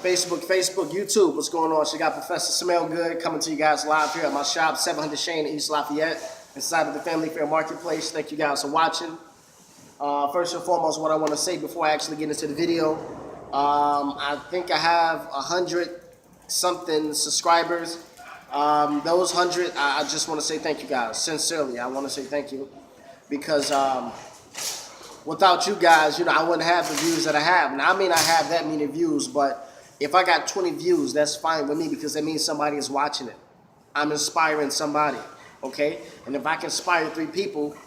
Facebook, YouTube. What's going on? She got Professor Smell Good coming to you guys live here at my shop, 700 Shane, East Lafayette, inside of the Family Fair Marketplace. Thank you guys for watching. First and foremost, what I want to say before I actually get into the video, I think I have 100-something subscribers. Those 100, I just want to say thank you guys. Sincerely, I want to say thank you because without you guys, I wouldn't have the views that I have. Now, I may not have that many views, but if I got 20 views, that's fine with me because that means somebody is watching it. I'm inspiring somebody, okay? And if I can inspire 3 people,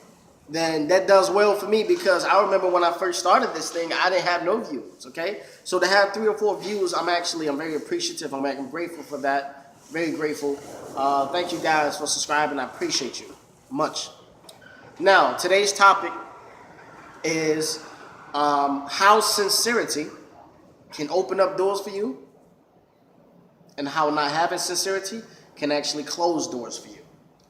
then that does well for me because I remember when I first started this thing, I didn't have no views, okay? So to have 3 or 4 views, I'm very appreciative. I'm grateful for that. Very grateful. Thank you guys for subscribing. I appreciate you much. Now, today's topic is how sincerity can open up doors for you and how not having sincerity can actually close doors for you.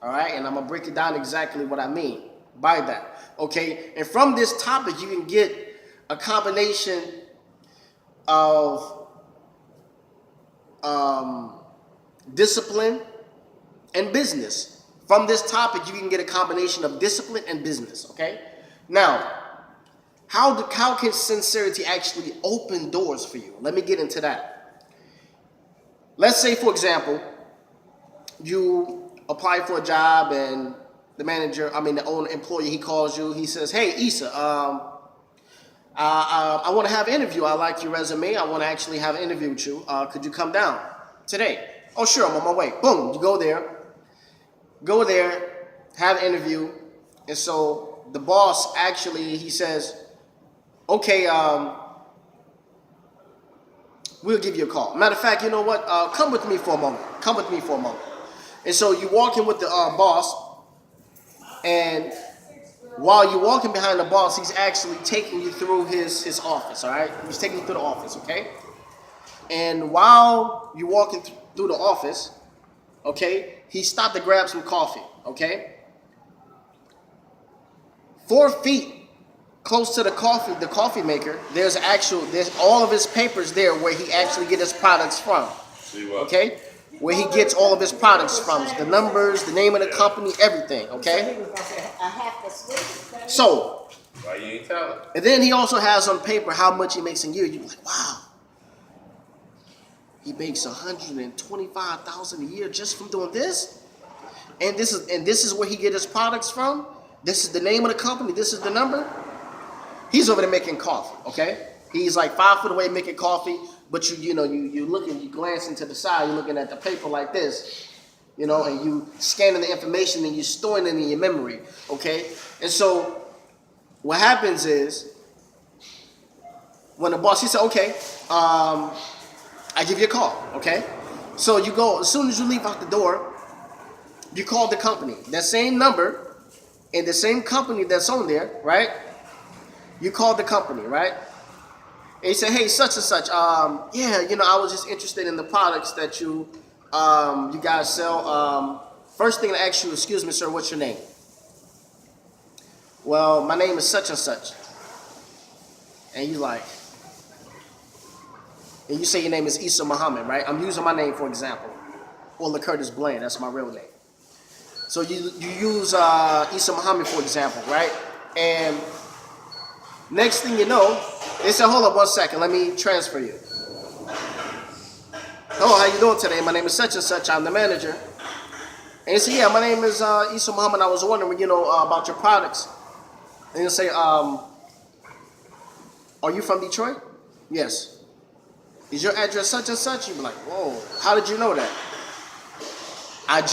All right? And I'm going to break it down exactly what I mean by that. Okay? And from this topic, you can get a combination of discipline and business. From this topic, you can get a combination of discipline and business. Okay? Now, how can sincerity actually open doors for you? Let me get into that. Let's say, for example, you apply for a job and the owner employee, he calls you. He says, "Hey, Issa, I want to have an interview. I like your resume. I want to actually have an interview with you. Could you come down today?" "Oh, sure, I'm on my way." Boom, you go there, have an interview, and so the boss actually, he says, "Okay, we'll give you a call. Matter of fact, you know what? Come with me for a moment. And so you walk in with the boss, and while you're walking behind the boss, he's actually taking you through his office, all right? He's taking you through the office, okay? And while you're walking through the office, okay, he stopped to grab some coffee, okay? 4 feet close to the coffee maker, there's all of his papers there where he actually gets his products from. Okay? Where he gets all of his products from. The numbers, the name of the company, everything. Okay? So, why you ain't telling? And then he also has on paper how much he makes a year. You're like, wow. He makes $125,000 a year just from doing this? And this is where he gets his products from? This is the name of the company, this is the number? He's over there making coffee, okay? He's like 5 foot away making coffee, but you looking, you glancing to the side, you're looking at the paper like this, and you scanning the information and you're storing it in your memory, okay? And so what happens is when the boss, he said, "Okay, I give you a call," okay? So you go, as soon as you leave out the door, you call the company, that same number and the same company that's on there, right? You called the company, right? And you say, "Hey, such and such, yeah, I was just interested in the products that you guys sell. First thing to ask you, excuse me, sir, what's your name?" "Well, my name is such and such." And you say your name is Issa Muhammad, right? I'm using my name for example. Or LaCurtis Bland, that's my real name. So you use Issa Muhammad for example, right? And next thing you know, they said, "Hold up 1 second, let me transfer you." "Hello, how you doing today? My name is such and such, I'm the manager." And you say, "Yeah, my name is Issa Muhammad, I was wondering, about your products." And you say, "Are you from Detroit?" "Yes." "Is your address such and such?" You'd be like, "Whoa, how did you know that?" And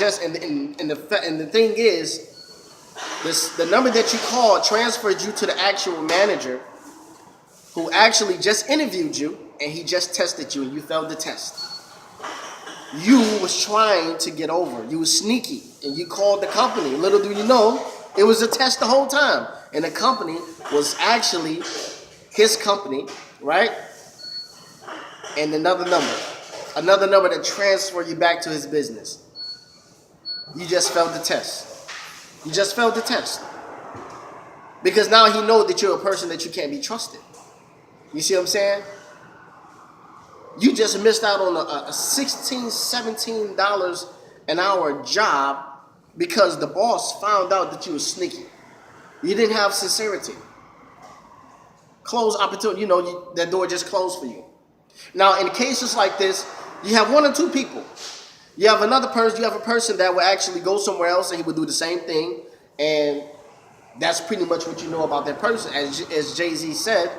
the thing is, the number that you called transferred you to the actual manager who actually just interviewed you, and he just tested you, and you failed the test. You was trying to get over. You was sneaky, and you called the company. Little do you know, it was a test the whole time. And the company was actually his company, right? And another number that transferred you back to his business. You just failed the test. Because now he knows that you're a person that you can't be trusted. You see what I'm saying? You just missed out on a $16, $17 an hour job because the boss found out that you were sneaky. You didn't have sincerity. Closed opportunity, that door just closed for you. Now, in cases like this, you have one or two people. You have a person that will actually go somewhere else and he would do the same thing. And that's pretty much what you know about that person. As Jay-Z said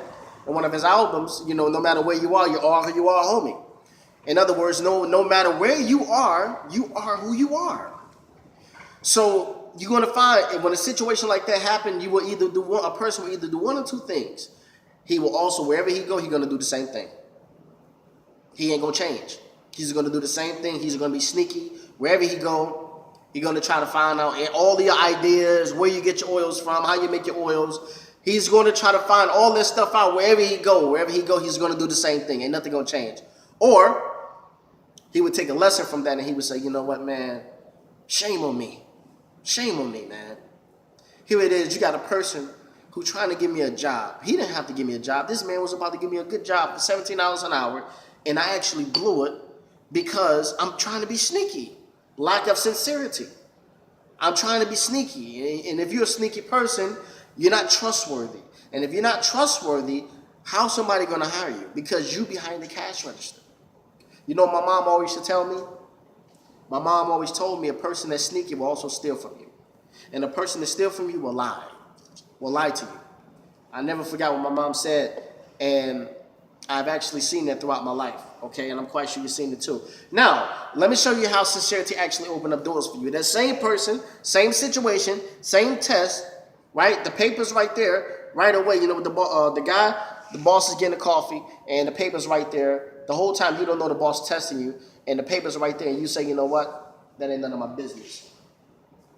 in one of his albums, no matter where you are who you are, homie. In other words, no matter where you are who you are. So you're going to find when a situation like that happens, a person will either do one or two things. He will also, wherever he go, he's going to do the same thing. He ain't going to change. He's going to do the same thing. He's going to be sneaky. Wherever he go, he's going to try to find out all your ideas, where you get your oils from, how you make your oils. He's going to try to find all this stuff out wherever he go. Wherever he go, he's going to do the same thing. Ain't nothing going to change. Or he would take a lesson from that and he would say, you know what, man, shame on me. Shame on me, man. Here it is. You got a person who trying to give me a job. He didn't have to give me a job. This man was about to give me a good job for $17 an hour, and I actually blew it because I'm trying to be sneaky. Lack of sincerity. I'm trying to be sneaky. And if you're a sneaky person, you're not trustworthy. And if you're not trustworthy, how's somebody going to hire you? Because you behind the cash register. You know what my mom always used to tell me? My mom always told me a person that's sneaky will also steal from you. And a person that steals from you will lie to you. I never forgot what my mom said, and I've actually seen that throughout my life, okay? And I'm quite sure you've seen it too. Now, let me show you how sincerity actually opened up doors for you. That same person, same situation, same test, right? The paper's right there, right away. The boss is getting a coffee, and the paper's right there. The whole time you don't know the boss testing you, and the paper's right there, and you say, you know what? That ain't none of my business.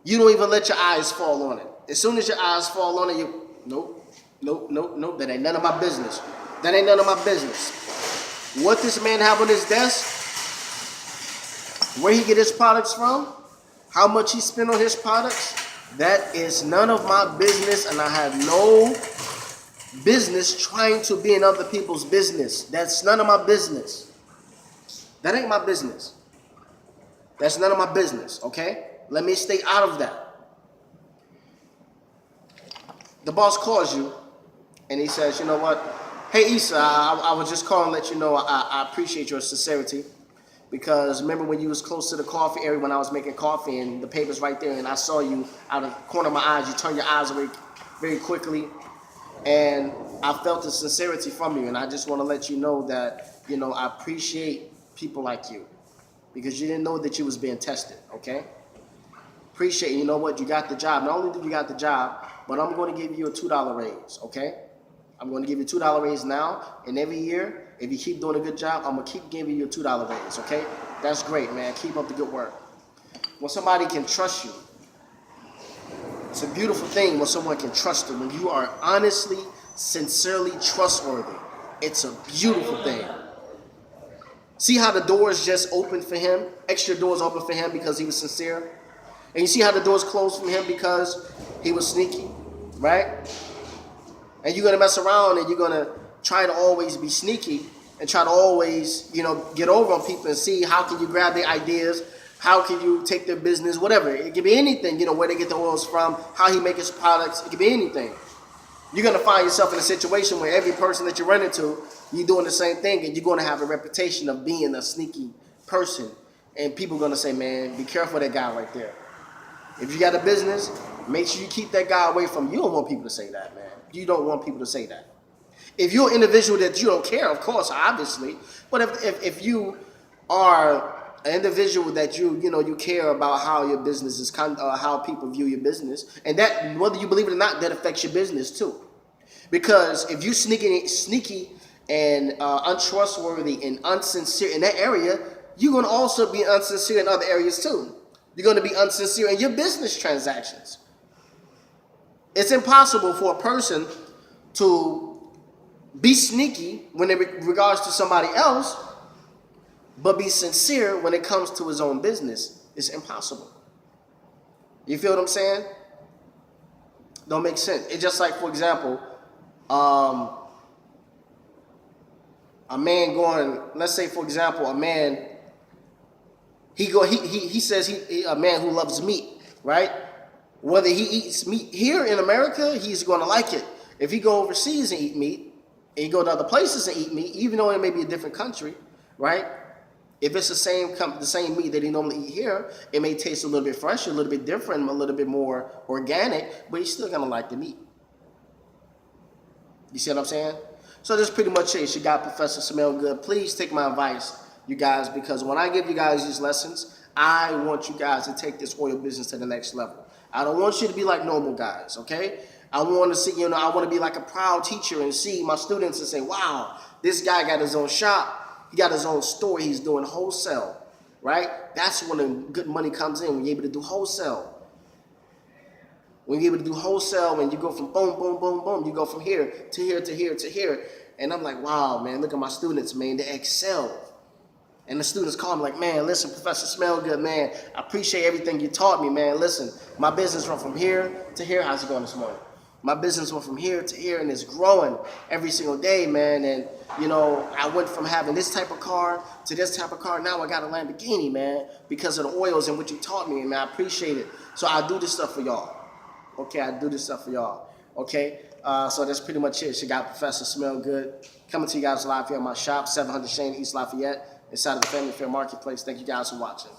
You don't even let your eyes fall on it. As soon as your eyes fall on it, nope, that ain't none of my business. That ain't none of my business. What this man have on his desk, where he get his products from, how much he spent on his products, that is none of my business, and I have no business trying to be in other people's business. That's none of my business. That ain't my business. That's none of my business, okay? Let me stay out of that. The boss calls you, and he says, you know what? Hey, Issa, I was just calling to let you know I appreciate your sincerity. Because remember when you was close to the coffee area when I was making coffee and the paper's right there, and I saw you out of the corner of my eyes, you turned your eyes away very quickly. And I felt the sincerity from you, and I just want to let you know that, I appreciate people like you. Because you didn't know that you was being tested, okay? Appreciate it. You know what? You got the job. Not only did you got the job, but I'm going to give you a $2 raise, okay? I'm going to give you a $2 raise now, and every year, if you keep doing a good job, I'm going to keep giving you a $2 raise, okay? That's great, man. Keep up the good work. When somebody can trust you, it's a beautiful thing when someone can trust you. When you are honestly, sincerely trustworthy, it's a beautiful thing. See how the doors just opened for him? Extra doors open for him because he was sincere? And you see how the doors closed from him because he was sneaky, right? And you're going to mess around and you're going to try to always be sneaky and try to always, get over on people and see how can you grab their ideas, how can you take their business, whatever. It could be anything, where they get the oils from, how he makes his products. It could be anything. You're going to find yourself in a situation where every person that you run into, you're doing the same thing, and you're going to have a reputation of being a sneaky person. And people are going to say, man, be careful of that guy right there. If you got a business, make sure you keep that guy away from you. You don't want people to say that, man. You don't want people to say that. If you're an individual that you don't care, of course, obviously. But if you are an individual that you care about how your business is, how people view your business, and that, whether you believe it or not, that affects your business too. Because if you're sneaky and untrustworthy and unsincere in that area, you're going to also be unsincere in other areas too. You're going to be unsincere in your business transactions. It's impossible for a person to be sneaky when it regards to somebody else, but be sincere when it comes to his own business. It's impossible. You feel what I'm saying? Don't make sense. It's just like, for example, a man going, let's say for example, a man, he says a man who loves meat, right? Whether he eats meat here in America, he's going to like it. If he go overseas and eat meat, and he go to other places and eat meat, even though it may be a different country, right? If it's the same meat that he normally eat here, it may taste a little bit fresher, a little bit different, a little bit more organic, but he's still gonna like the meat. You see what I'm saying? So that's pretty much it. You got Professor Smell Good. Please take my advice, you guys, because when I give you guys these lessons, I want you guys to take this oil business to the next level. I don't want you to be like normal guys, okay? I want to see, I want to be like a proud teacher and see my students and say, wow, this guy got his own shop. He got his own store. He's doing wholesale, right? That's when the good money comes in, when you're able to do wholesale. When you're able to do wholesale, when you go from boom, boom, boom, boom, you go from here to here to here to here. And I'm like, wow, man, look at my students, man. They excel. And the students call me like, man, listen, Professor Smellgood, man, I appreciate everything you taught me, man. Listen, my business went from here to here. How's it going this morning? My business went from here to here, and it's growing every single day, man. And, I went from having this type of car to this type of car. Now I got a Lamborghini, man, because of the oils and what you taught me, man. I appreciate it. So I do this stuff for y'all. Okay, I do this stuff for y'all. Okay, so that's pretty much it. She got Professor Smell Good coming to you guys live here in my shop, 700 Shane, East Lafayette, inside of the Family Fair Marketplace. Thank you guys for watching.